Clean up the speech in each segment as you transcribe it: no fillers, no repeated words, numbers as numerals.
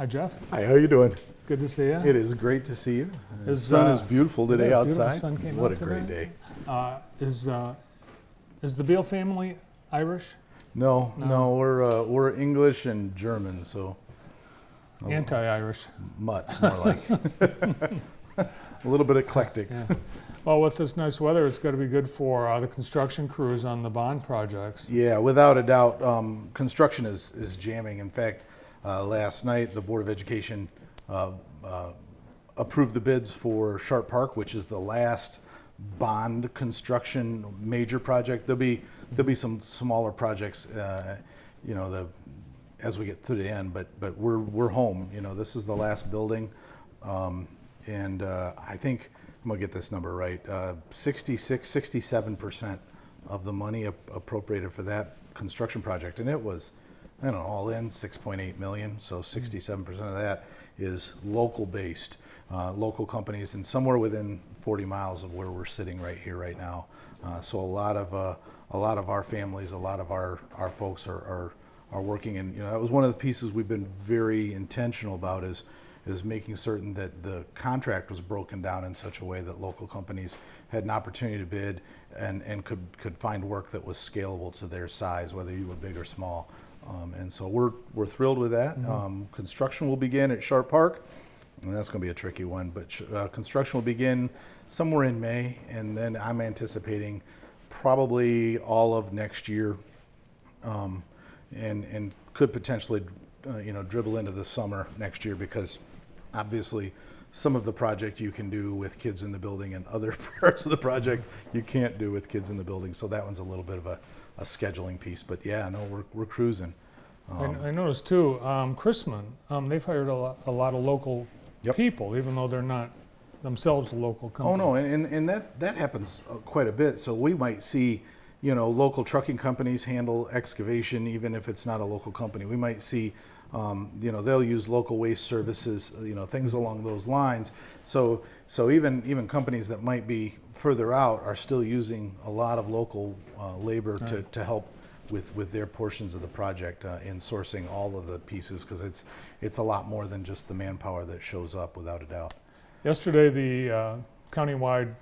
Hi, Jeff. Hi, how you doing? Good to see you. It is great to see you. The sun is beautiful today outside. Sun came what out a great today. day. Is the Beal family Irish? No, we're English and German, so Anti-Irish. mutts more like. A little bit eclectic. Yeah. Well, with this nice weather, it's got to be good for the construction crews on the bond projects. Yeah, without a doubt, construction is jamming. In fact, last night the Board of Education approved the bids for Sharp Park, which is the last bond construction major project. There'll be some smaller projects, as we get to the end. But we're home. This is the last building, and I think I'm gonna get this number right. 67% of the money appropriated for that construction project, and it was, all in 6.8 million. So 67% of that is local based, local companies, and somewhere within 40 miles of where we're sitting right here, right now. So a lot of our families, a lot of our folks are working, and that was one of the pieces we've been very intentional about is making certain that the contract was broken down in such a way that local companies had an opportunity to bid and could find work that was scalable to their size, whether you were big or small. And so we're thrilled with that. Mm-hmm. Construction will begin at Sharp Park, and that's going to be a tricky one, but construction will begin somewhere in May, and then I'm anticipating probably all of next year, and could potentially dribble into the summer next year, because obviously some of the project you can do with kids in the building, and other parts of the project you can't do with kids in the building. So that one's a little bit of a scheduling piece, but yeah, no, we're cruising. I noticed too, Chrisman, they've hired a lot of local people, even though they're not themselves a local company. Oh no, and that happens quite a bit. So we might see, local trucking companies handle excavation, even if it's not a local company. We might see, they'll use local waste services, things along those lines. So even companies that might be further out are still using a lot of local labor to help with their portions of the project in sourcing all of the pieces, because it's a lot more than just the manpower that shows up, without a doubt. Yesterday, the countywide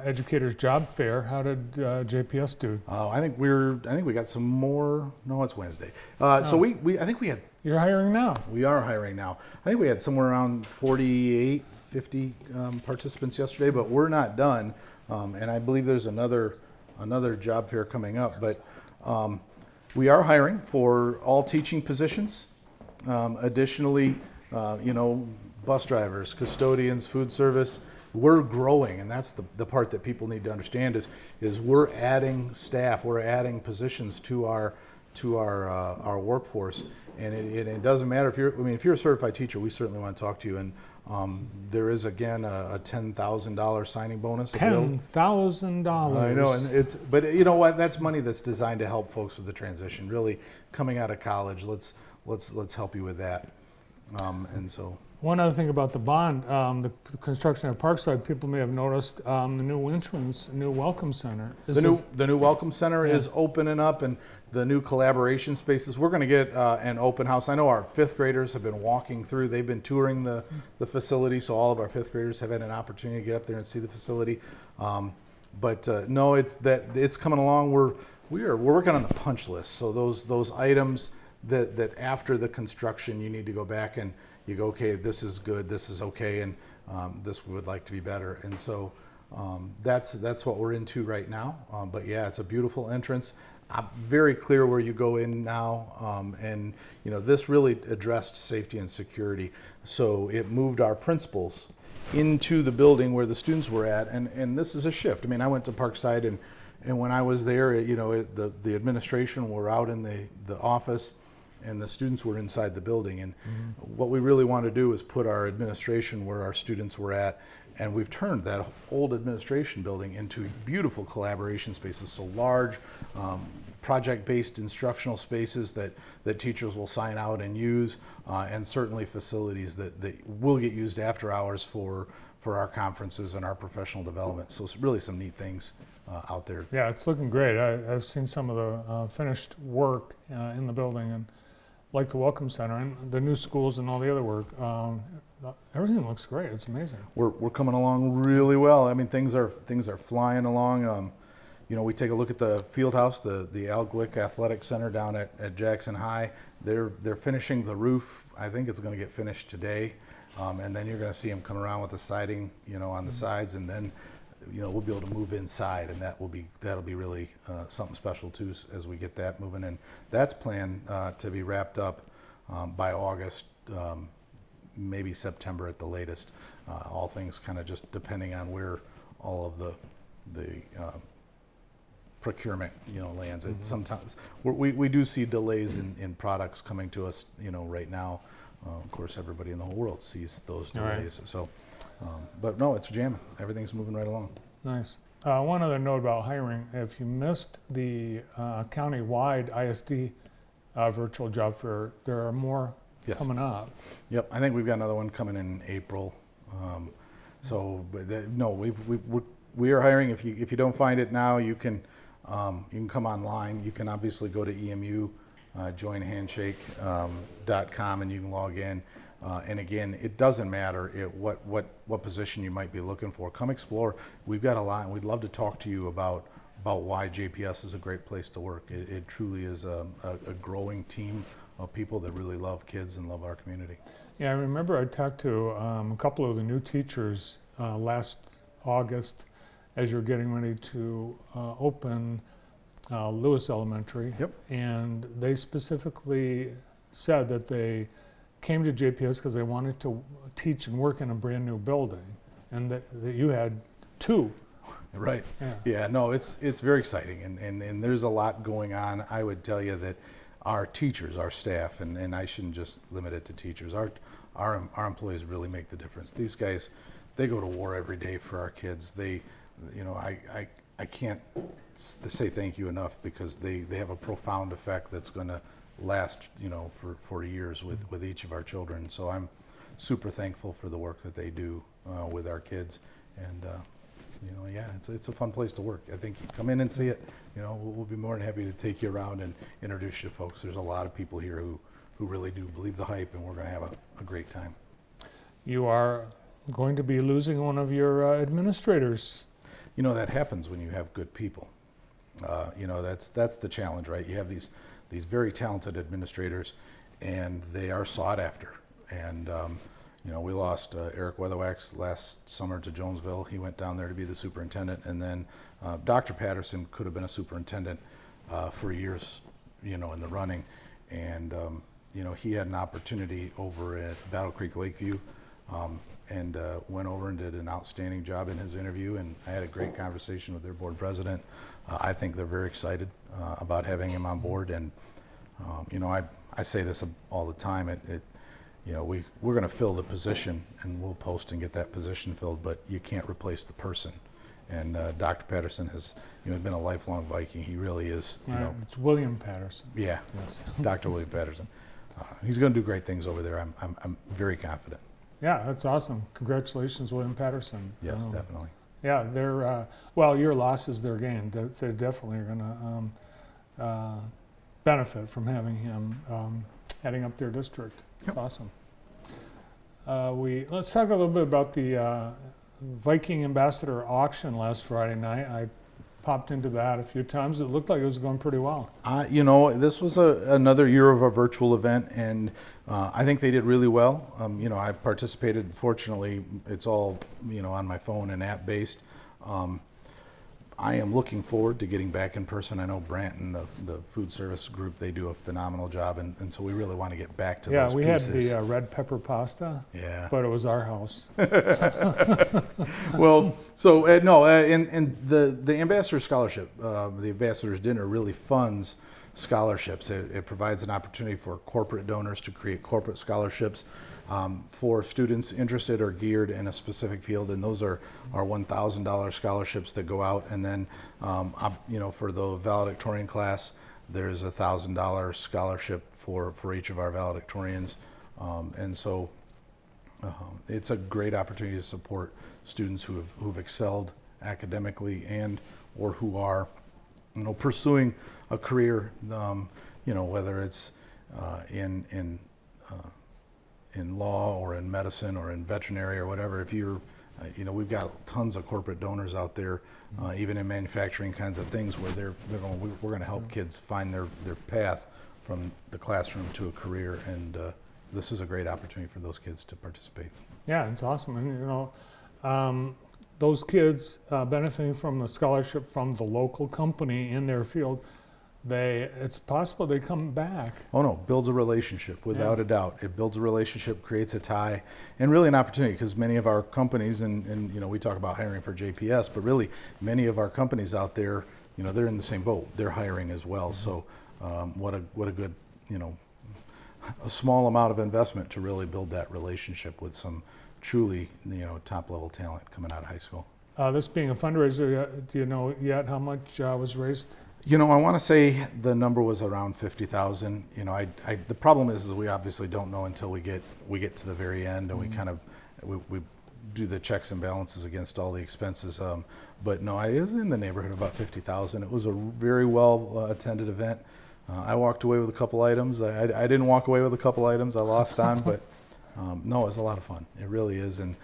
educators job fair. How did JPS do? I think we got some more. No, it's Wednesday. So I think we had. You're hiring now. We are hiring now. I think we had somewhere around 48, 50 participants yesterday, but we're not done. And I believe there's another job fair coming up. But we are hiring for all teaching positions. Additionally, bus drivers, custodians, food service. We're growing, and that's the part that people need to understand is we're adding staff, we're adding positions to our workforce, and it doesn't matter if you're a certified teacher, we certainly want to talk to you. And there is again a $10,000 signing bonus. $10,000. I know, and but you know what? That's money that's designed to help folks with the transition. Really, coming out of college, let's help you with that, and so. One other thing about the bond, the construction at Parkside, people may have noticed the new entrance, new welcome center. The new welcome center is opening up, and the new collaboration spaces. We're going to get an open house. I know our fifth graders have been walking through. They've been touring the facility, so all of our fifth graders have had an opportunity to get up there and see the facility. No, it's coming along. We're working on the punch list. So those items that after the construction you need to go back and you go, okay, this is good, this is okay, and this we would like to be better. And so that's what we're into right now. But yeah, it's a beautiful entrance. Very clear where you go in now, and this really addressed safety and security. So it moved our principals into the building where the students were at, and this is a shift. I went to Parkside, and when I was there, the administration were out in the office, and the students were inside the building. And what we really want to do is put our administration where our students were at, and we've turned that old administration building into beautiful collaboration spaces. So large project-based instructional spaces that teachers will sign out and use, and certainly facilities that will get used after hours for our conferences and our professional development. So it's really some neat things out there. Yeah, it's looking great. I've seen some of the finished work in the building, and like the Welcome Center and the new schools and all the other work. Everything looks great. It's amazing. We're coming along really well. I mean, things are flying along. We take a look at the field house, the Al Glick Athletic Center down at Jackson High. They're finishing the roof. I think it's going to get finished today, and then you're going to see them come around with the siding, on the sides, and then, we'll be able to move inside, and that'll be really something special too as we get that moving. And that's planned to be wrapped up by August. Maybe September at the latest. All things kind of just depending on where all of the procurement, lands. Mm-hmm. Sometimes we do see delays in products coming to us, right now. Of course, everybody in the whole world sees those delays. Right. So, but no, it's jamming. Everything's moving right along. Nice. One other note about hiring: if you missed the county-wide ISD virtual job fair, there are more. Yes. Coming up. Yep, I think we've got another one coming in April. We are hiring. If you don't find it now, you can come online. You can obviously go to EMU, joinhandshake.com, and you can log in. And again, it doesn't matter what position you might be looking for. Come explore. We've got a lot, and we'd love to talk to you about why JPS is a great place to work. It truly is a growing team of people that really love kids and love our community. Yeah, I remember I talked to a couple of the new teachers last August as you're getting ready to open Lewis Elementary. Yep. And they specifically said that they came to JPS because they wanted to teach and work in a brand new building, and that you had two. Right. Yeah, no, it's very exciting, and there's a lot going on. I would tell you that our teachers, our staff, and I shouldn't just limit it to teachers, our employees really make the difference. These guys, they go to war every day for our kids. I can't say thank you enough, because they have a profound effect that's going to last, for years with each of our children. So I'm super thankful for the work that they do with our kids, and it's a fun place to work. I think you come in and see it. We'll be more than happy to take you around and introduce you to folks. There's a lot of people here who really do believe the hype, and we're going to have a great time. You are going to be losing one of your administrators. That happens when you have good people. That's the challenge, right? You have these very talented administrators, and they are sought after. And we lost Eric Weatherwax last summer to Jonesville. He went down there to be the superintendent, and then Dr. Patterson could have been a superintendent for years, in the running. And he had an opportunity over at Battle Creek Lakeview, and went over and did an outstanding job in his interview. And I had a great conversation with their board president. I think they're very excited about having him on board. And I say this all the time. We're going to fill the position, and we'll post and get that position filled, but you can't replace the person. And Dr. Patterson has been a lifelong Viking. He really is. It's William Patterson. Yeah, yes. Dr. William Patterson. He's going to do great things over there. I'm very confident. Yeah, that's awesome. Congratulations, William Patterson. Yes, definitely. Yeah, they're your loss is their gain. They definitely are going to benefit from having him heading up their district. Yep. Awesome. Let's talk a little bit about the Viking Ambassador auction last Friday night. I popped into that a few times. It looked like it was going pretty well. This was another year of a virtual event, and I think they did really well. I participated. Fortunately, it's all on my phone and app based. I am looking forward to getting back in person. I know Brant and the food service group, they do a phenomenal job, and so we really want to get back to those pieces. Yeah, we had the red pepper pasta, but it was our house. Well, so and the Ambassador Scholarship, the Ambassador's Dinner really funds scholarships. It provides an opportunity for corporate donors to create corporate scholarships for students interested or geared in a specific field, and those are our $1,000 scholarships that go out. And then, for the valedictorian class, there's a $1,000 scholarship for each of our valedictorians, and so it's a great opportunity to support students who've excelled academically and or who are pursuing a career, whether it's in law or in medicine or in veterinary or whatever. If you're, we've got tons of corporate donors out there, even in manufacturing kinds of things, where they're going, we're going to help kids find their path from the classroom to a career, and this is a great opportunity for those kids to participate. Yeah, it's awesome. And those kids benefiting from the scholarship from the local company in their field, it's possible they come back. Oh no, builds a relationship without a doubt. It builds a relationship, creates a tie, and really an opportunity, because many of our companies, and we talk about hiring for JPS, but really many of our companies out there, they're in the same boat. They're hiring as well. Mm-hmm. So what a good, a small amount of investment to really build that relationship with some truly, top level talent coming out of high school. This being a fundraiser, do you know yet how much was raised? I want to say the number was around 50,000. The problem is we obviously don't know until we get to the very end, and mm-hmm. we do the checks and balances against all the expenses. But no, I was in the neighborhood of about 50,000. It was a very well attended event. I walked away with a couple items. I didn't walk away with a couple items. I lost on, but no, it was a lot of fun. It really is. And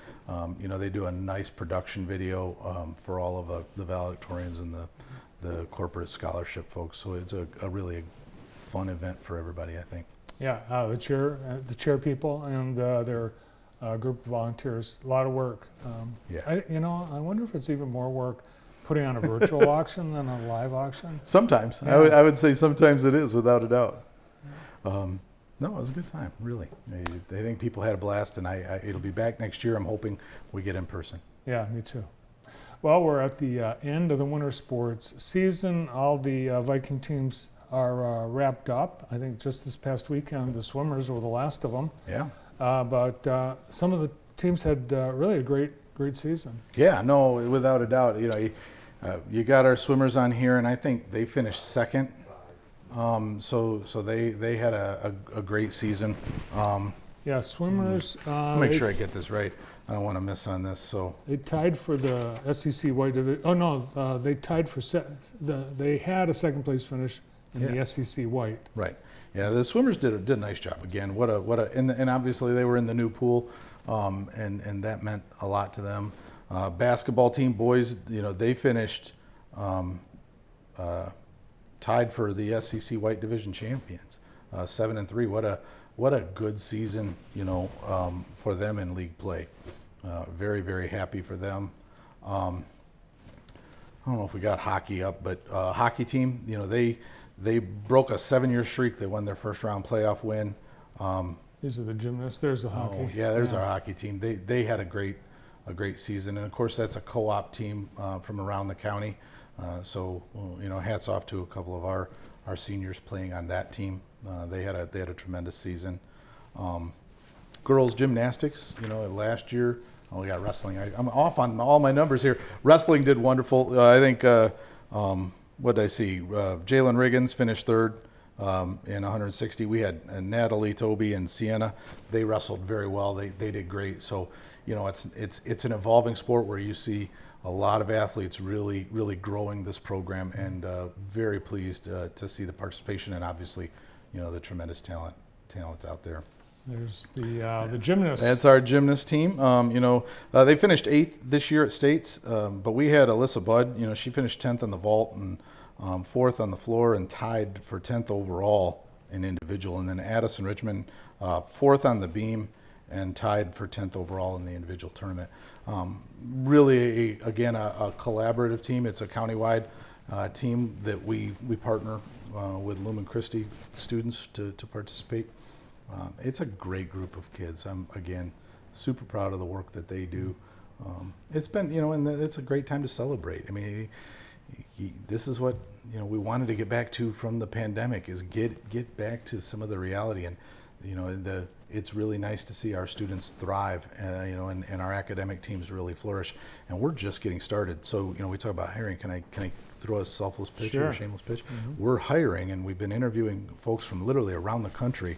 they do a nice production video for all of the valedictorians and the corporate scholarship folks. So it's a really fun event for everybody, I think. Yeah, the chair people and their group of volunteers, a lot of work. Yeah. I wonder if it's even more work putting on a virtual auction than a live auction. Sometimes. Yeah. I would say sometimes it is, without a doubt. No, it was a good time, really. I think people had a blast, and it'll be back next year. I'm hoping we get in person. Yeah, me too. Well, we're at the end of the winter sports season. All the Viking teams are wrapped up. I think just this past weekend, the swimmers were the last of them. Yeah. But some of the teams had really a great season. Yeah, no, without a doubt. You got our swimmers on here, and I think they finished second. So they had a great season. Yeah, swimmers. Make sure I get this right. I don't want to miss on this. So they tied for the SEC white division. Oh no, they tied for they had a second place finish in the SEC white. Right. Yeah, the swimmers did a nice job again. And obviously they were in the new pool, and that meant a lot to them. Basketball team boys, they finished tied for the SEC white division champions, 7-3. What a good season, for them in league play. Very, very happy for them. I don't know if we got hockey up, but hockey team, they broke a 7-year streak. They won their first round playoff win. These are the gymnasts. There's the hockey. Oh, yeah, there's our hockey team. They had a great season, and of course that's a co-op team from around the county. So hats off to a couple of our seniors playing on that team. They had a tremendous season. Girls gymnastics, last year. Oh, we got wrestling. I'm off on all my numbers here. Wrestling did wonderful. I think. What did I see? Jalen Riggins finished third in 160. We had Natalie, Toby, and Sienna. They wrestled very well. They did great. So, it's an evolving sport where you see a lot of athletes really, really growing this program, and very pleased to see the participation and obviously, the tremendous talent out there. There's the gymnasts. That's our gymnast team. They finished 8th this year at states, but we had Alyssa Budd. She finished 10th on the vault and 4th on the floor, and tied for 10th overall in individual. And then Addison Richmond, 4th on the beam, and tied for 10th overall in the individual tournament. Really, again, a collaborative team. It's a countywide team that we partner with Lumen Christi students to participate. It's a great group of kids. I'm, again, super proud of the work that they do. It's been, and it's a great time to celebrate. I mean, this is what, we wanted to get back to from the pandemic, is get back to some of the reality. And, it's really nice to see our students thrive, and our academic teams really flourish. And we're just getting started. So, we talk about hiring. Can I throw a selfless pitch or a shameless pitch? Mm-hmm. We're hiring, and we've been interviewing folks from literally around the country.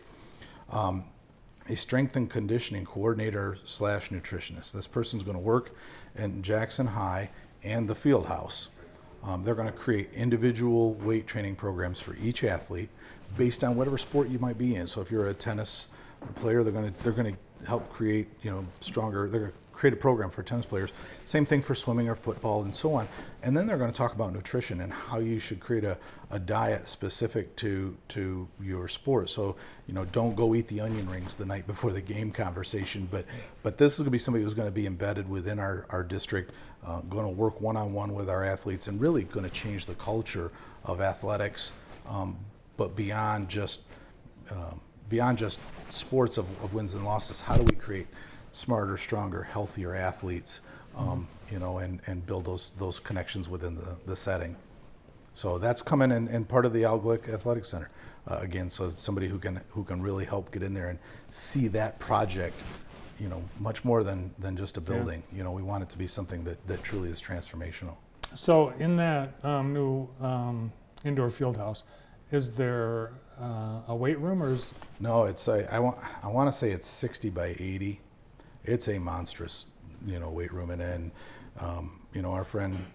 A strength and conditioning coordinator / nutritionist. This person's going to work in Jackson High and the field house. They're going to create individual weight training programs for each athlete based on whatever sport you might be in. So if you're a tennis player, they're going to help create, stronger. They're going to create a program for tennis players. Same thing for swimming or football and so on. And then they're going to talk about nutrition and how you should create a diet specific to your sport. So, don't go eat the onion rings the night before the game conversation. But this is going to be somebody who's going to be embedded within our district, going to work one-on-one with our athletes and really going to change the culture of athletics, but beyond just sports of wins and losses. How do we create smarter, stronger, healthier athletes, and build those connections within the setting. So that's coming in part of the Al Glick Athletic Center. Again, so it's somebody who can really help get in there and see that project, much more than just a building. Yeah. We want it to be something that truly is transformational. So in that new indoor field house, is there a weight room, or is... No, it's I want to say it's 60 by 80. It's a monstrous, weight room, and our friend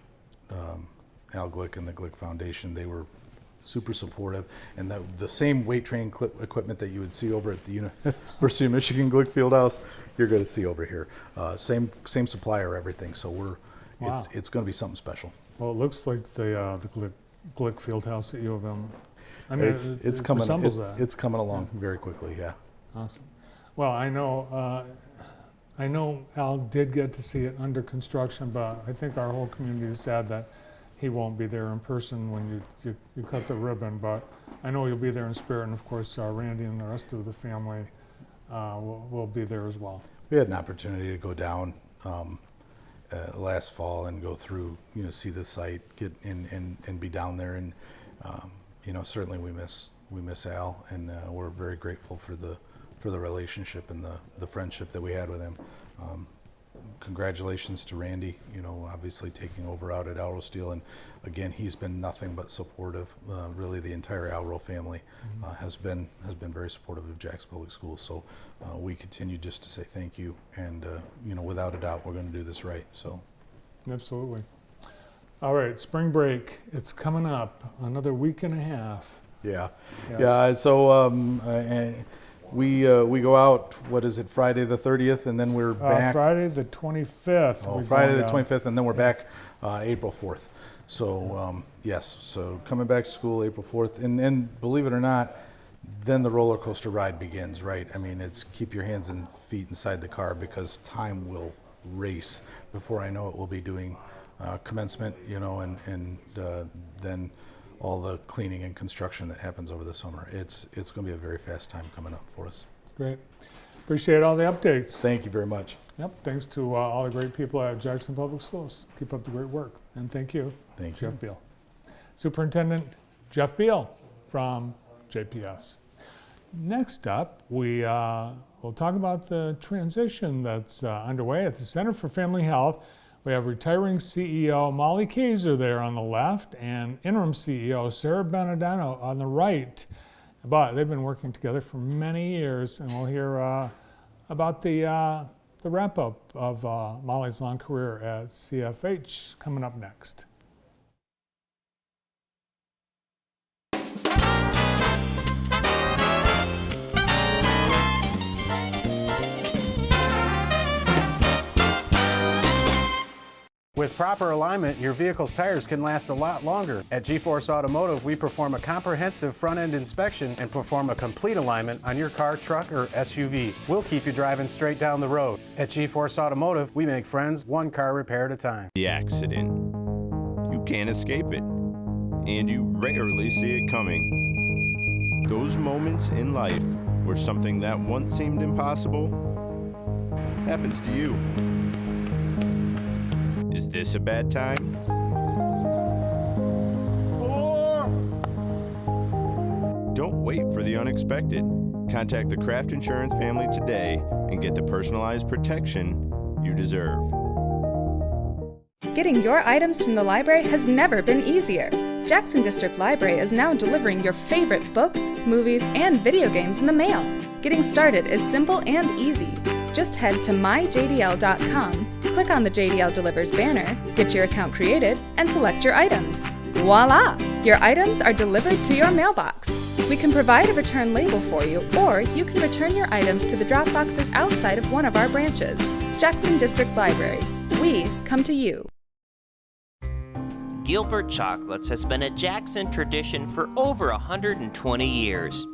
Al Glick and the Glick Foundation, they were super supportive, and the same weight training equipment that you would see over at the University of Michigan Glick Fieldhouse, you're going to see over here. Same supplier, everything. So Wow. it's going to be something special. Well, it looks like the Glick Fieldhouse at U of M. I mean, it's coming. resembles that. It's coming along very quickly. Yeah. Awesome. Well, I know Al did get to see it under construction, but I think our whole community is sad that he won't be there in person when you cut the ribbon. But I know you'll be there in spirit, and of course Randy and the rest of the family will be there as well. We had an opportunity to go down last fall and go through, see the site, get in and be down there, and certainly we miss Al, and we're very grateful for the relationship and the friendship that we had with him. Congratulations to Randy, obviously taking over out at Alro Steel, and again, he's been nothing but supportive. Really, the entire Alro family has been very supportive of Jackson Public Schools. So we continue just to say thank you, and without a doubt, we're going to do this right. So, Absolutely. All right, spring break. It's coming up. Another week and a half. yeah, Yes. yeah. So we go out. What is it? Friday the 30th, and then we're back. Friday the 25th. Oh, we're Friday going the down. 25th, and then we're back April 4th. So yes, so coming back to school April 4th, and believe it or not, then the roller coaster ride begins, right? I mean, it's keep your hands and feet inside the car, because time will race. Before I know it, we'll be doing commencement, and then all the cleaning and construction that happens over the summer. It's going to be a very fast time coming up for us. Great. Appreciate all the updates. Thank you very much. Yep. Thanks to all the great people at Jackson Public Schools. Keep up the great work. And thank you, Thank Jeff you. Beal. Superintendent Jeff Beal from JPS. Next up, we'll talk about the transition that's underway at the Center for Family Health. We have retiring CEO Molly Kaiser there on the left and interim CEO Sarah Benedetto on the right. But they've been working together for many years, and we'll hear about the wrap-up of Molly's long career at CFH coming up next. With proper alignment, your vehicle's tires can last a lot longer. At G-Force Automotive, we perform a comprehensive front-end inspection and perform a complete alignment on your car, truck, or SUV. We'll keep you driving straight down the road. At G-Force Automotive, we make friends one car repair at a time. The accident. You can't escape it, and you rarely see it coming. Those moments in life where something that once seemed impossible happens to you. Is this a bad time? Don't wait for the unexpected. Contact the Kraft Insurance family today and get the personalized protection you deserve. Getting your items from the library has never been easier. Jackson District Library is now delivering your favorite books, movies, and video games in the mail. Getting started is simple and easy. Just head to myjdl.com, Click on the JDL Delivers banner, get your account created, and select your items. Voila! Your items are delivered to your mailbox. We can provide a return label for you, or you can return your items to the drop boxes outside of one of our branches. Jackson District Library. We come to you. Gilbert Chocolates has been a Jackson tradition for over 120 years.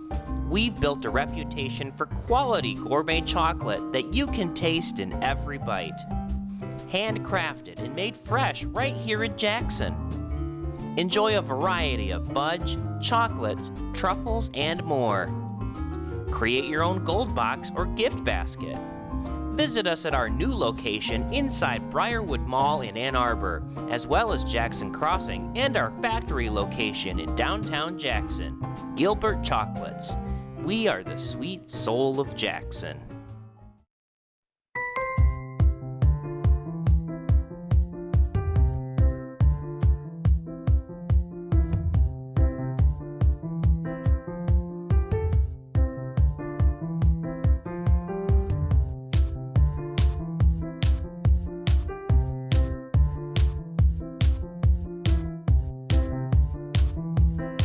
We've built a reputation for quality gourmet chocolate that you can taste in every bite. Handcrafted and made fresh right here in Jackson. Enjoy a variety of fudge, chocolates, truffles, and more. Create your own gold box or gift basket. Visit us at our new location inside Briarwood Mall in Ann Arbor, as well as Jackson Crossing and our factory location in downtown Jackson. Gilbert Chocolates. We are the sweet soul of Jackson.